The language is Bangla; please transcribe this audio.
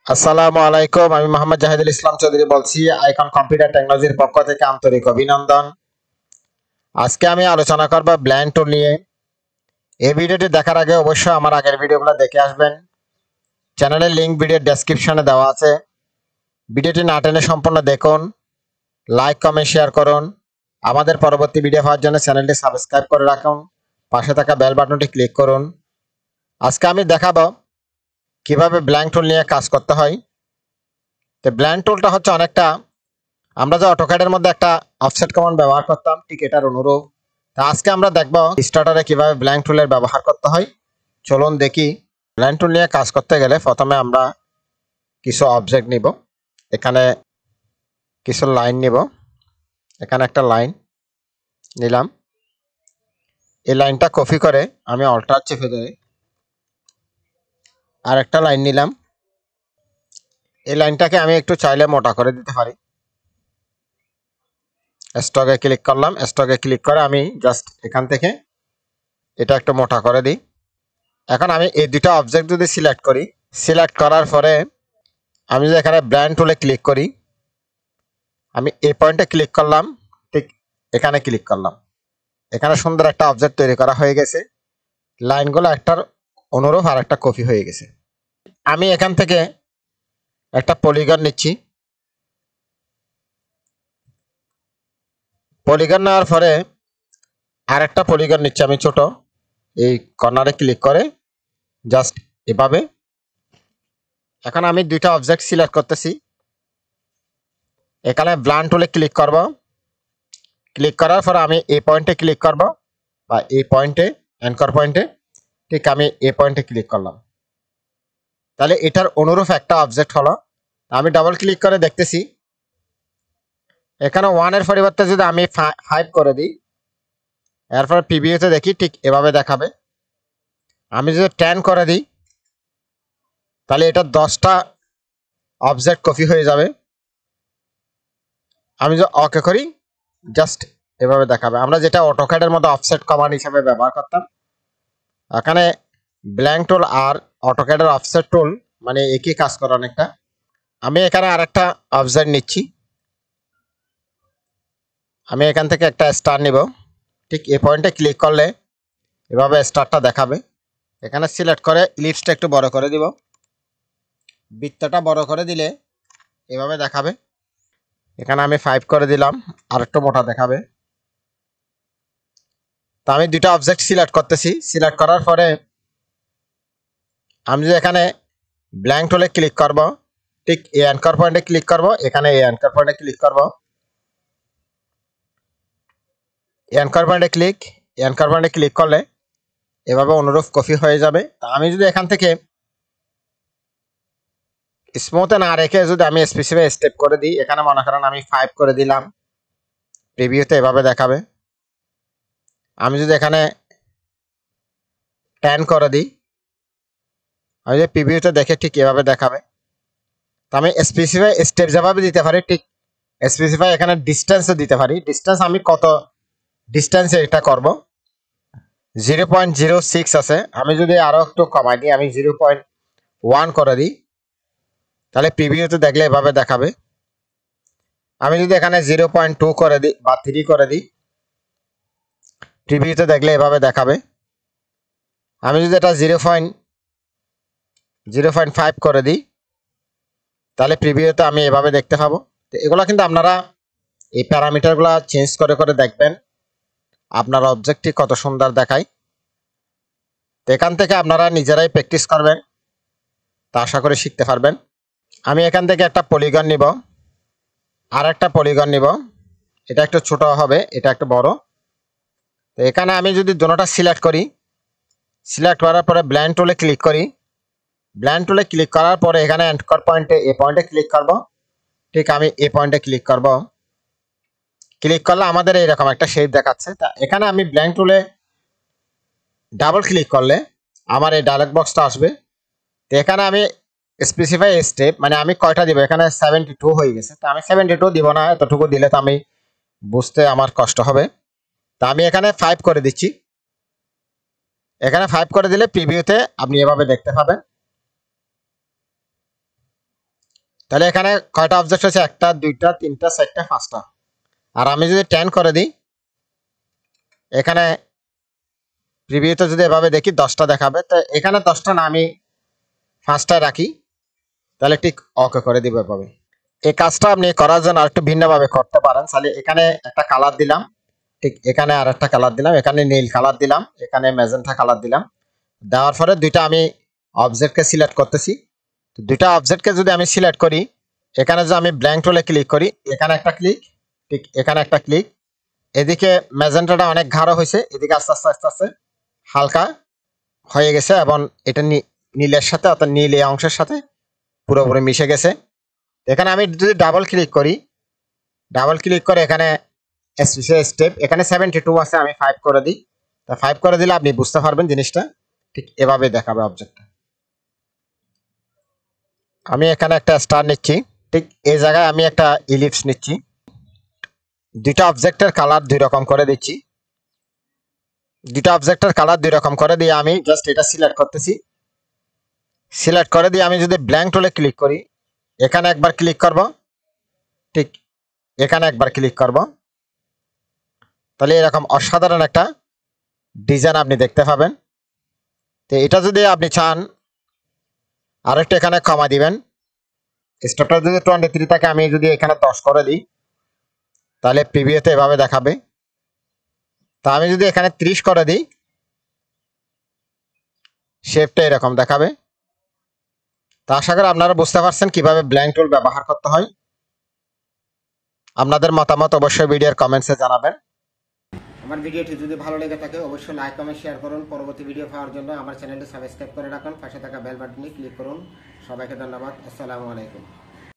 আসসালামু আলাইকুম, আমি মোহাম্মদ জাহিদুল ইসলাম চৌধুরী বলছি আইকন কম্পিউটার টেকনোলজির পক্ষ থেকে আন্তরিক অভিনন্দন। আজকে আমি আলোচনা করব ব্লেন্ড টুল নিয়ে। এই ভিডিওটি দেখার আগে অবশ্যই আমার আগের ভিডিওগুলো দেখে আসবেন। চ্যানেলের লিংক ভিডিওর ডেসক্রিপশনে দেওয়া আছে। ভিডিওটি না টেনে সম্পূর্ণ দেখুন, লাইক কমেন্ট শেয়ার করুন। আমাদের পরবর্তী ভিডিও পাওয়ার জন্য চ্যানেলটি সাবস্ক্রাইব করে রাখুন, পাশে থাকা বেল বাটনটি ক্লিক করুন। আজকে আমি দেখাবো কিভাবে ব্লেন্ড টুল নিয়ে কাজ করতে হয়। তো ব্লেন্ড টুলটা হচ্ছে অনেকটা আমরা যে অটোক্যাডের মধ্যে একটা অফসেট কমান্ড ব্যবহার করতাম, ঠিক এটার অনুরূপ। তা আজকে আমরা দেখব স্টার্টারে কিভাবে ব্লেন্ড টুলের ব্যবহার করতে হয়। চলুন দেখি। ব্লেন্ড টুল নিয়ে কাজ করতে গেলে প্রথমে আমরা কিছু অবজেক্ট নিব, এখানে কিছু লাইন নিব। এখানে একটা লাইন নিলাম, এই লাইনটা কপি করে আমি অল্টার চেপে ধরে আর একটা লাইন নিলাম। এই লাইনটাকে আমি একটু চাইলে মোটা করে দিতে পারি। স্টকে ক্লিক করলাম, স্টকে ক্লিক করে আমি জাস্ট এখান থেকে এটা একটু মোটা করে দিই। এখন আমি এই দুটো অবজেক্ট যদি সিলেক্ট করি, সিলেক্ট করার পরে আমি যদি এখানে ব্লেন্ড টুলে ক্লিক করি, আমি এই পয়েন্টে ক্লিক করলাম, ঠিক এখানে ক্লিক করলাম। এখানে সুন্দর একটা অবজেক্ট তৈরি করা হয়ে গেছে। লাইনগুলো একটার অনুরূপ আর একটা কপি হয়ে গেছে। আমি এখান থেকে একটা পলিগন নিচ্ছি। পলিগন নেওয়ার পরে আর একটা পলিগন নিচ্ছি আমি ছোট, এই কর্নারে ক্লিক করে জাস্ট এভাবে। এখন আমি দুইটা অবজেক্ট সিলেক্ট করতেছি, এখানে ব্লেন্ড টুলে ক্লিক করব। ক্লিক করার পর আমি এই পয়েন্টে ক্লিক করব, বা এই পয়েন্টে অ্যাঙ্কর পয়েন্টে, ঠিক আমি এই পয়েন্টে ক্লিক করলাম। তাহলে এটার অনুরূপ একটা অবজেক্ট হলো। আমি ডাবল ক্লিক করে দেখতেছি, এখানে 1 এর পরিবর্তে যদি আমি 5 করে দিই, এরপর প্রিভিউতে দেখি ঠিক এভাবে দেখাবে। আমি যদি 10 করে দিই, তাহলে এটা 10টা অবজেক্ট কপি হয়ে যাবে। আমি যদি ওকে করি, জাস্ট এভাবে দেখাবে। আমরা যেটা অটোক্যাডের মধ্যে অফসেট কমান্ড হিসেবে ব্যবহার করতাম, এখানে ব্লেন্ড টুল আর অটোক্যাডের অফসেট টুল মানে একই কাজ করে অনেকটা। আমি এখানে আরেকটা অবজেক্ট নিচ্ছি, আমি এখান থেকে একটা স্টার নিব। ঠিক এই পয়েন্টে ক্লিক করলে এভাবে স্টারটা দেখাবে। এখানে সিলেক্ট করে ইলিপসটা একটু বড় করে দিব। বৃত্তটা বড় করে দিলে এভাবে দেখাবে। এখানে আমি 5 করে দিলাম, আর একটু মোটা দেখাবে। তো আমি দুটো অবজেক্ট সিলেক্ট করতেছি। সিলেক্ট করার পরে আমি যে এখানে ব্ল্যাঙ্ক টুলে ক্লিক করব, ঠিক এই অ্যাঙ্কর পয়েন্টে ক্লিক করব। এখানে এই অ্যাঙ্কর পয়েন্টে ক্লিক করব, অ্যাঙ্কর পয়েন্টে ক্লিক করলে এভাবে অনুরূপ কপি হয়ে যাবে। তা আমি যদি এখান থেকে স্মুথে না রেখে যদি আমি স্পেসিফাই স্টেপ করে দিই, এখানে মনে করেন আমি 5 করে দিলাম, প্রিভিউতে এভাবে দেখাবে। আমি যদি এখানে 10 করে দিই, আমি যদি প্রিভিউতে দেখে ঠিক এভাবে দেখাবে। তো আমি স্পেসিফাই স্টেপ যেভাবে দিতে পারি, ঠিক স্পেসিফাই এখানে ডিস্টেন্সও দিতে পারি। ডিস্টেন্স আমি কত ডিস্টেন্সে এটা করব, 0.06 আছে। আমি যদি আরও একটু কমাই দিই, আমি 0.1 করে দিই, তাহলে প্রিভিউতে দেখলে এভাবে দেখাবে। আমি যদি এখানে 0.2 করে দিই বা 3 করে দিই, প্রিভিউতে দেখলে এভাবে দেখাবে। আমি যদি এটা 0.5 করে দিই, তাহলে প্রিভিউতে আমি এভাবে দেখতে পাবো। তো এগুলো কিন্তু আপনারা এই প্যারামিটারগুলো চেঞ্জ করে করে দেখবেন আপনার অবজেক্টটি কত সুন্দর দেখায়। তো এখান থেকে আপনারা নিজেরাই প্র্যাকটিস করবেন, তা আশা করে শিখতে পারবেন। আমি এখান থেকে একটা পলিগন নিব, আর একটা পলিগন নিব। এটা একটু ছোট হবে, এটা একটু বড়। তো এখানে আমি যদি দুটোটা সিলেক্ট করি, সিলেক্ট করার পরে ব্লেন্ড টুলে ক্লিক করি। ব্লেন্ড টুলে ক্লিক করার পরে এখানে অ্যাঙ্কর পয়েন্টে এই পয়েন্টে ক্লিক করব। ঠিক আমি এই পয়েন্টে ক্লিক করব। ক্লিক করলে আমাদের এইরকম একটা শেপ দেখাচ্ছে। তা এখানে আমি ব্লেন্ড টুলে ডাবল ক্লিক করলে আমার এই ডায়লগ বক্সটা আসবে। তো এখানে আমি স্পেসিফাই স্টেপ মানে আমি কয়টা দিব, এখানে 72 হয়ে গেছে। তো আমি 72 দিব না, এতটুকু দিলে তো আমি বুঝতে আমার কষ্ট হবে। তা আমি এখানে 5 করে দিচ্ছি। এখানে 5 করে দিলে প্রিভিউতে আপনি এভাবে দেখতে পাবেন। তাহলে এখানে কয়টা অবজেক্ট হচ্ছে, 1টা 2টা 3টা 4টা 5টা। আর আমি যদি 10 করে দিই, এখানে প্রিভিউতে যদি এভাবে দেখি 10টা দেখাবে। তো এখানে 10টা না, আমি 5টায় রাখি, তাহলে ঠিক ওকে করে দিব এভাবে। এই কাজটা আপনি করার জন্য আরেকটু ভিন্নভাবে করতে পারেন। তাহলে এখানে একটা কালার দিলাম, ঠিক এখানে আর একটা কালার দিলাম, এখানে নীল কালার দিলাম, এখানে ম্যাজেন্টা কালার দিলাম। দেওয়ার পরে দুইটা আমি অবজেক্টকে সিলেক্ট করতেছি। তো দুইটা অবজেক্টকে যদি আমি সিলেক্ট করি, এখানে যদি আমি ব্ল্যাঙ্ক টুলে ক্লিক করি, এখানে একটা ক্লিক, ঠিক এখানে একটা ক্লিক। এদিকে ম্যাজেন্টাটা অনেক গাঢ় হয়েছে, এদিকে আস্তে আস্তে আস্তে আস্তে হালকা হয়ে গেছে এবং এটা নীলের সাথে অর্থাৎ নীল এই অংশের সাথে পুরোপুরি মিশে গেছে। এখানে আমি যদি ডাবল ক্লিক করি, ডাবল ক্লিক করে এখানে স্পেশাল স্টেপ, এখানে 72 আছে, আমি 5 করে দিই। তা 5 করে দিলে আপনি বুঝতে পারবেন জিনিসটা ঠিক এভাবে দেখাবে অবজেক্টটা। আমি এখানে একটা স্টার নিচ্ছি, ঠিক এই জায়গায় আমি একটা ইলিপস নিচ্ছি। দুইটা অবজেক্টের কালার দুই রকম করে দিচ্ছি। দুইটা অবজেক্টের কালার দুই রকম করে দিয়ে আমি জাস্ট এটা সিলেক্ট করতেছি। সিলেক্ট করে দিয়ে আমি যদি ব্ল্যাঙ্ক টুলে ক্লিক করি, এখানে একবার ক্লিক করব, ঠিক এখানে একবার ক্লিক করব, তাহলে এরকম অসাধারণ একটা ডিজাইন আপনি দেখতে পাবেন। তো এটা যদি আপনি চান আরেকটু এখানে কমা দিবেন, স্টপটা যদি 23 থাকে, আমি যদি এখানে 10 করে দিই, তাহলে প্রিভিউতে এভাবে দেখাবে। তা আমি যদি এখানে 30 করে দিই, শেপটা এরকম দেখাবে। তা আশা করি আপনারা বুঝতে পারছেন কিভাবে ব্ল্যাঙ্ক টুল ব্যবহার করতে হয়। আপনাদের মতামত অবশ্যই ভিডিওর কমেন্টসে জানাবেন। আমার ভিডিওটি যদি ভালো লেগে থাকে অবশ্যই লাইক কমেন্ট শেয়ার করুন। পরবর্তী ভিডিও পাওয়ার জন্য আমার চ্যানেলটি সাবস্ক্রাইব করে রাখুন, পাশে থাকা বেল বাটনে ক্লিক করুন। সবাইকে ধন্যবাদ। আসসালামু আলাইকুম।